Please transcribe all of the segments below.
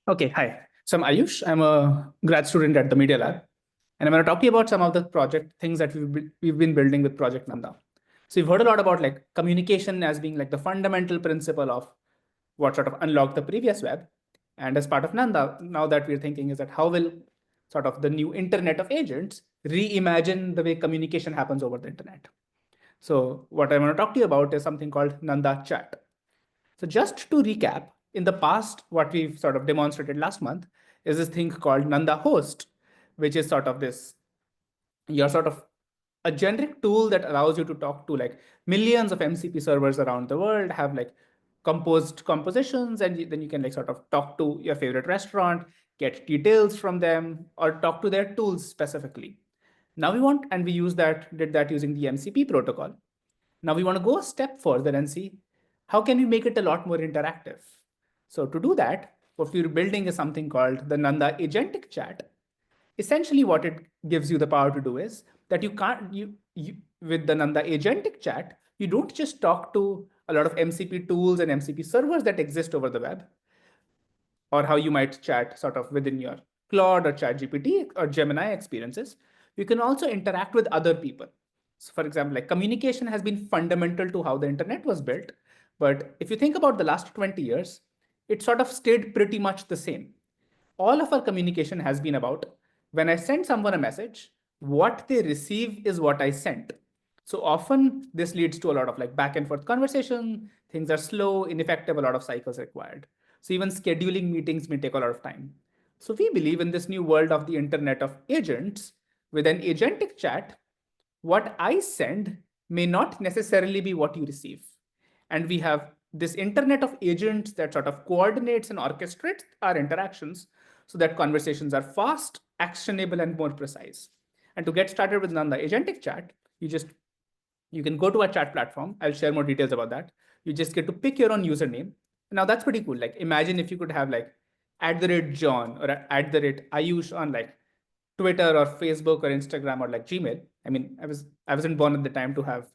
Okay, hi. So I'm Ayush. I'm a grad student at the Media Lab, and I'm going to talk to you about some of the project things that we've been building with Project Nanda. So you've heard a lot about like communication as being like the fundamental principle of what sort of unlocked the previous web. And as part of Nanda, now that we're thinking is that how will sort of the new internet of agents reimagine the way communication happens over the internet. So what I want to talk to you about is something called Nanda Chat. So just to recap, in the past, what we've sort of demonstrated last month is this thing called Nanda Host, which is sort of this, you're sort of a generic tool that allows you to talk to like millions of MCP servers around the world, have like composed compositions, and then you can like sort of talk to your favorite restaurant, get details from them, or talk to their tools specifically. Now we want, and we did that using the MCP protocol. Now we want to go a step further and see how can we make it a lot more interactive. So to do that, what we're building is something called the Nanda Agentic Chat. Essentially, what it gives you the power to do is that you can't you with the Nanda Agentic Chat, you don't just talk to a lot of MCP tools and MCP servers that exist over the web, or how you might chat sort of within your Claude or ChatGPT or Gemini experiences. You can also interact with other people. So for example, like communication has been fundamental to how the internet was built. But if you think about the last 20 years, it sort of stayed pretty much the same. All of our communication has been about when I send someone a message, what they receive is what I sent. So often this leads to a lot of like back and forth conversation. Things are slow, ineffective, a lot of cycles required. So even scheduling meetings may take a lot of time. So we believe in this new world of the internet of agents with an agentic chat. What I send may not necessarily be what you receive. And we have this internet of agents that sort of coordinates and orchestrates our interactions so that conversations are fast, actionable, and more precise. And to get started with Nanda Agentic Chat, you can go to our chat platform. I'll share more details about that. You just get to pick your own username. Now that's pretty cool. Like imagine if you could have like @John or @Ayush on like Twitter or Facebook or Instagram or like Gmail. I mean, I wasn't born at the time to have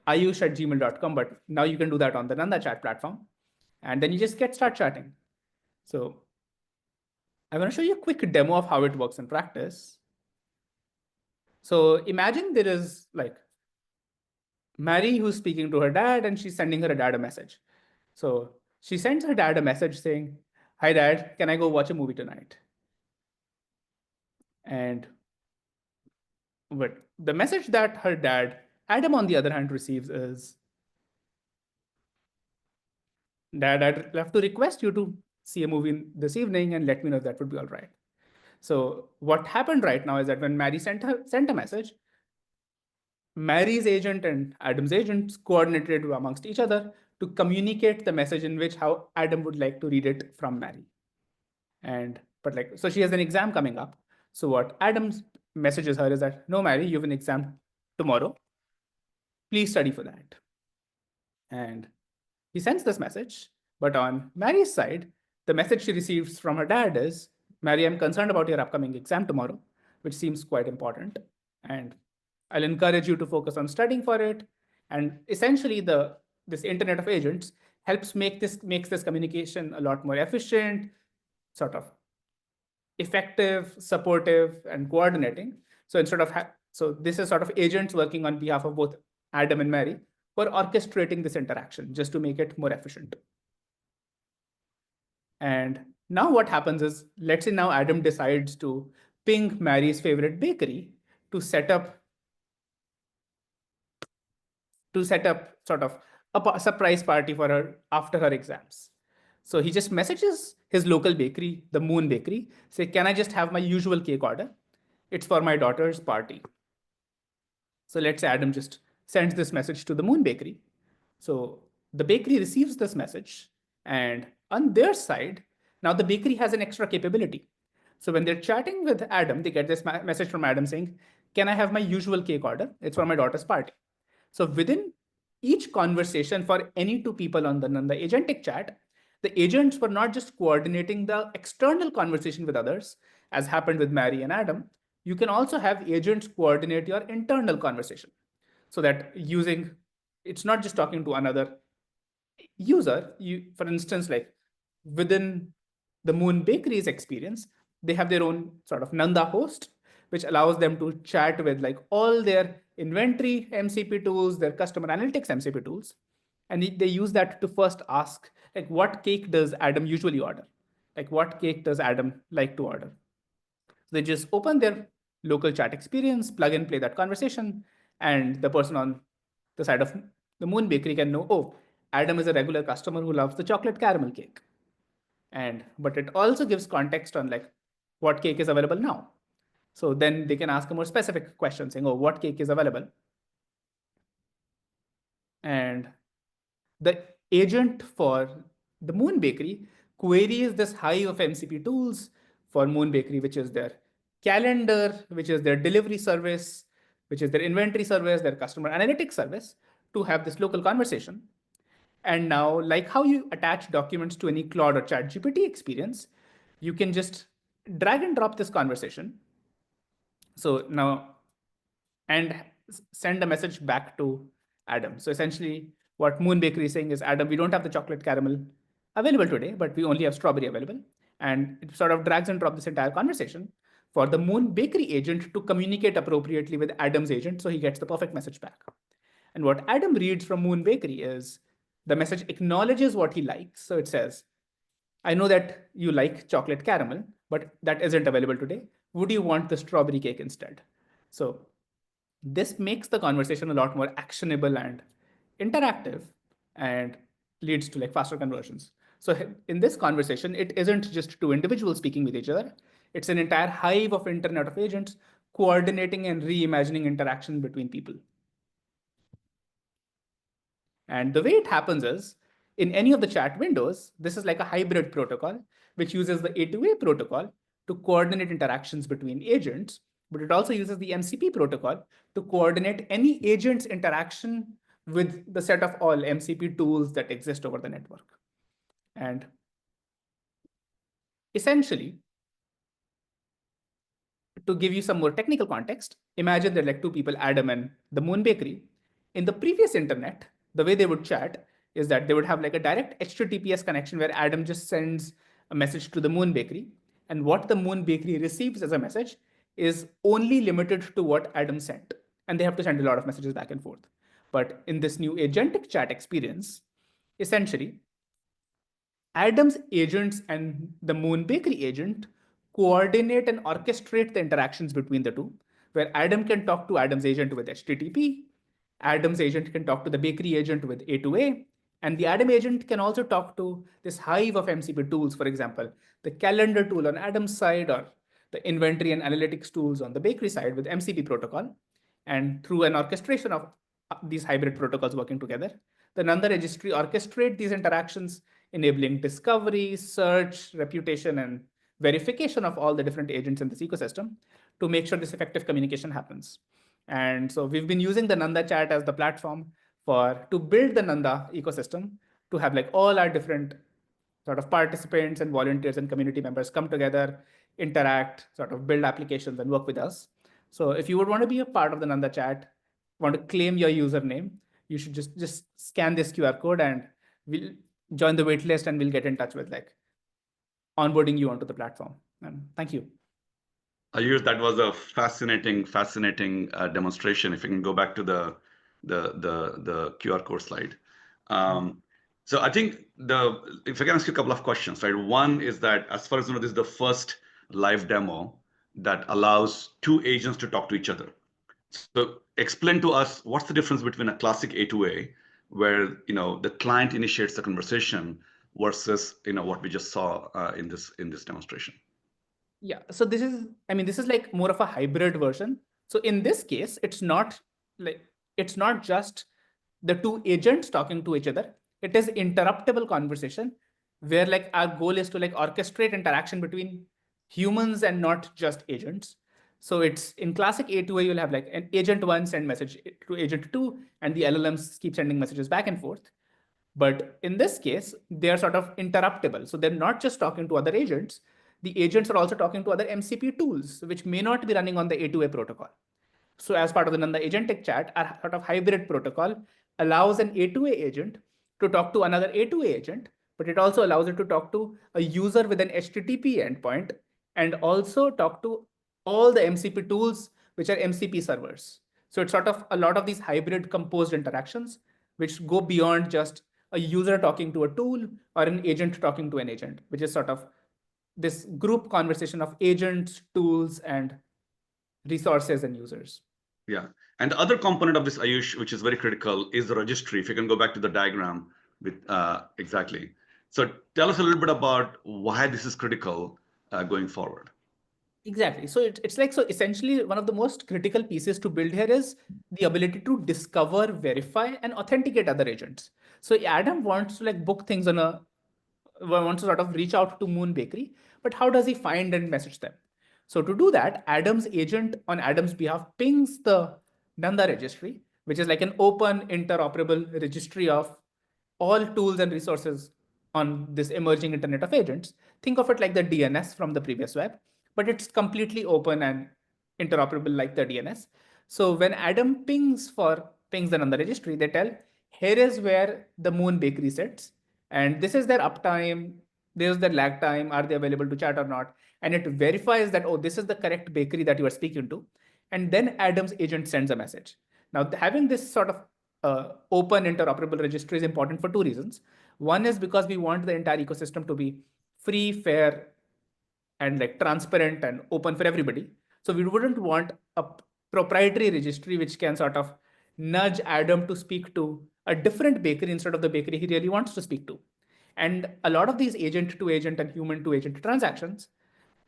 ayush@gmail.com, but now you can do that on the Nanda chat platform. And then you just start chatting. So I want to show you a quick demo of how it works in practice. So imagine there is like Mary who's speaking to her dad and she's sending her dad a message. So she sends her dad a message saying, "Hi dad, can I go watch a movie tonight?" And but the message that her dad, Adam, on the other hand, receives is, "Dad, I'd love to request you to see a movie this evening and let me know if that would be all right." So what happened right now is that when Mary sent a message, Mary's agent and Adam's agent coordinated amongst each other to communicate the message in which how Adam would like to read it from Mary. And but like so she has an exam coming up. So what Adam's messages her is that, "No, Mary, you have an exam tomorrow. Please study for that." And he sends this message, but on Mary's side, the message she receives from her dad is, "Mary, I'm concerned about your upcoming exam tomorrow, which seems quite important. And I'll encourage you to focus on studying for it." And essentially, this internet of agents makes this communication a lot more efficient, sort of effective, supportive, and coordinating. So so this is sort of agents working on behalf of both Adam and Mary for orchestrating this interaction just to make it more efficient. And now what happens is, let's say now Adam decides to ping Mary's favorite bakery to set up sort of a surprise party for her after her exams. So he just messages his local bakery, the Moon Bakery, say, "Can I just have my usual cake order? It's for my daughter's party." So let's say Adam just sends this message to the Moon Bakery. So the bakery receives this message, and on their side, now the bakery has an extra capability. So when they're chatting with Adam, they get this message from Adam saying, "Can I have my usual cake order? It's for my daughter's party." So within each conversation for any two people on the agentic chat, the agents were not just coordinating the external conversation with others, as happened with Mary and Adam. You can also have agents coordinate your internal conversation so that it's not just talking to another user. For instance, like within the Moon Bakery's experience, they have their own sort of Nanda host, which allows them to chat with like all their inventory MCP tools, their customer analytics MCP tools. And they use that to first ask, like, what cake does Adam usually order? Like, what cake does Adam like to order? So they just open their local chat experience, plug and play that conversation, and the person on the side of the Moon Bakery can know, oh, Adam is a regular customer who loves the chocolate caramel cake. And but it also gives context on like what cake is available now. So then they can ask a more specific question saying, oh, what cake is available? And the agent for the Moon Bakery queries this hive of MCP tools for Moon Bakery, which is their calendar, which is their delivery service, which is their inventory service, their customer analytics service, to have this local conversation. And now, like how you attach documents to any Claude or ChatGPT experience, you can just drag and drop this conversation. So now, and send a message back to Adam. So essentially, what Moon Bakery is saying is, Adam, we don't have the chocolate caramel available today, but we only have strawberry available. And it sort of drags and drops this entire conversation for the Moon Bakery agent to communicate appropriately with Adam's agent so he gets the perfect message back. And what Adam reads from Moon Bakery is the message acknowledges what he likes. So it says, I know that you like chocolate caramel, but that isn't available today. Would you want the strawberry cake instead? So this makes the conversation a lot more actionable and interactive and leads to like faster conversions. So in this conversation, it isn't just two individuals speaking with each other. It's an entire hive of Internet of Agents coordinating and reimagining interaction between people. And the way it happens is in any of the chat windows, this is like a hybrid protocol, which uses the A2A protocol to coordinate interactions between agents, but it also uses the MCP protocol to coordinate any agent's interaction with the set of all MCP tools that exist over the network. And essentially, to give you some more technical context, imagine there are like two people, Adam and the Moon Bakery. In the previous internet, the way they would chat is that they would have like a direct HTTPS connection where Adam just sends a message to the Moon Bakery. And what the Moon Bakery receives as a message is only limited to what Adam sent. And they have to send a lot of messages back and forth. But in this new agentic chat experience, essentially, Adam's agents and the Moon Bakery agent coordinate and orchestrate the interactions between the two, where Adam can talk to Adam's agent with HTTP, Adam's agent can talk to the bakery agent with A2A, and the Adam agent can also talk to this hive of MCP tools, for example, the calendar tool on Adam's side or the inventory and analytics tools on the bakery side with MCP protocol. And through an orchestration of these hybrid protocols working together, the Nanda registry orchestrate these interactions, enabling discovery, search, reputation, and verification of all the different agents in this ecosystem to make sure this effective communication happens. And so we've been using the Nanda chat as the platform to build the Nanda ecosystem to have like all our different sort of participants and volunteers and community members come together, interact, sort of build applications and work with us. So if you would want to be a part of the Nanda chat, want to claim your username, you should just scan this QR code and we'll join the waitlist and we'll get in touch with like onboarding you onto the platform. And thank you. Ayush, that was a fascinating demonstration. If you can go back to the QR code slide. So I think if I can ask you a couple of questions, right? One is that as far as you know, this is the first live demo that allows two agents to talk to each other. So explain to us what's the difference between a classic A2A, where the client initiates the conversation, versus what we just saw in this demonstration. Yeah, so this is like more of a hybrid version. So in this case, it's not just the two agents talking to each other. It is interruptible conversation where like our goal is to like orchestrate interaction between humans and not just agents. So it's in classic A2A, you'll have like an agent one send message to agent two, and the LLMs keep sending messages back and forth. But in this case, they are sort of interruptible. So they're not just talking to other agents. The agents are also talking to other MCP tools, which may not be running on the A2A protocol. So as part of the Nanda Agentic chat, our sort of hybrid protocol allows an A2A agent to talk to another A2A agent but it also allows it to talk to a user with an HTTP endpoint and also talk to all the MCP tools, which are MCP servers. So it's sort of a lot of these hybrid composed interactions, which go beyond just a user talking to a tool or an agent talking to an agent, which is sort of this group conversation of agents, tools, and resources and users. Yeah. And the other component of this, Ayush, which is very critical, is the registry. If you can go back to the diagram with exactly. So tell us a little bit about why this is critical going forward. Exactly. So it's like, so essentially one of the most critical pieces to build here is the ability to discover, verify, and authenticate other agents. So Adam wants to like book things on a, wants to sort of reach out to Moon Bakery, but how does he find and message them? So to do that, Adam's agent on Adam's behalf pings the Nanda registry, which is like an open interoperable registry of all tools and resources on this emerging internet of agents. Think of it like the DNS from the previous web, but it's completely open and interoperable like the DNS. So when Adam pings them on the registry, they tell, here is where the Moon Bakery sits, and this is their uptime, there's their lag time, are they available to chat or not? And it verifies that, oh, this is the correct bakery that you are speaking to. And then Adam's agent sends a message. Now, having this sort of open interoperable registry is important for two reasons. One is because we want the entire ecosystem to be free, fair, and like transparent and open for everybody. So we wouldn't want a proprietary registry which can sort of nudge Adam to speak to a different bakery instead of the bakery he really wants to speak to. And a lot of these agent to agent and human to agent transactions,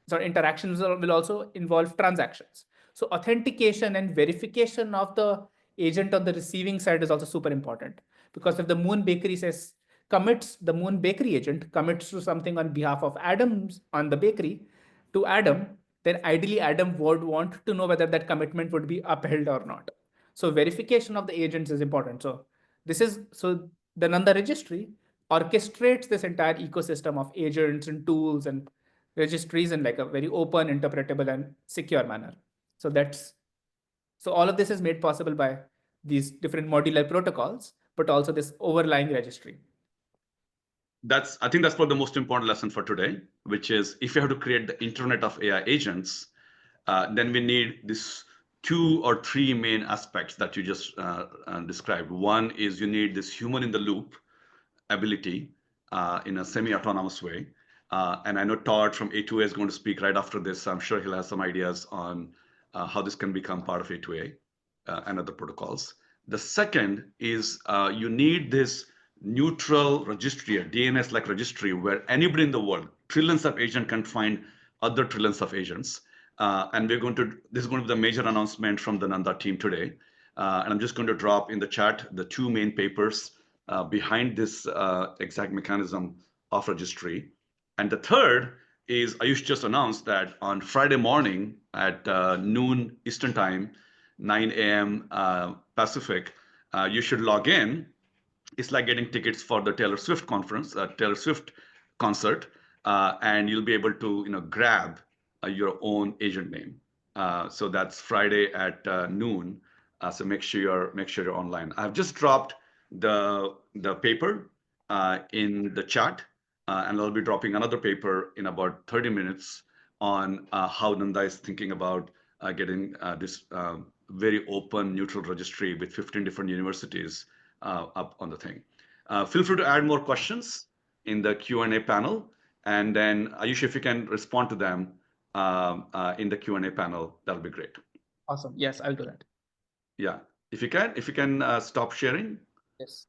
so interactions will also involve transactions. So authentication and verification of the agent on the receiving side is also super important, because if the Moon Bakery says commits, the Moon Bakery agent commits to something on behalf of Adam's on the bakery to Adam, then ideally Adam would want to know whether that commitment would be upheld or not. So verification of the agents is important. So the Nanda registry orchestrates this entire ecosystem of agents and tools and registries in like a very open, interpretable, and secure manner. So that's, so all of this is made possible by these different modular protocols, but also this overlying registry. I think that's probably the most important lesson for today, which is if you have to create the internet of AI agents, then we need this 2 or 3 main aspects that you just described. One is you need this human in the loop ability in a semi-autonomous way. And I know Todd from A2A is going to speak right after this. I'm sure he'll have some ideas on how this can become part of A2A and other protocols. The second is you need this neutral registry, a DNS-like registry, where anybody in the world, trillions of agents, can find other trillions of agents. And this is going to be the major announcement from the Nanda team today. And I'm just going to drop in the chat the 2 main papers behind this exact mechanism of registry. And the third is Ayush just announced that on Friday morning at noon Eastern time, 9 a.m. Pacific, you should log in. It's like getting tickets for the Taylor Swift conference, Taylor Swift concert, and you'll be able to grab your own agent name. So that's Friday at noon. So make sure you're online. I've just dropped the paper in the chat, and I'll be dropping another paper in about 30 minutes on how Nanda is thinking about getting this very open, neutral registry with 15 different universities up on the thing. Feel free to add more questions in the Q&A panel, and then Ayush, if you can respond to them in the Q&A panel, that'll be great. Awesome. Yes, I'll do that. Yeah, if you can stop sharing. Yes.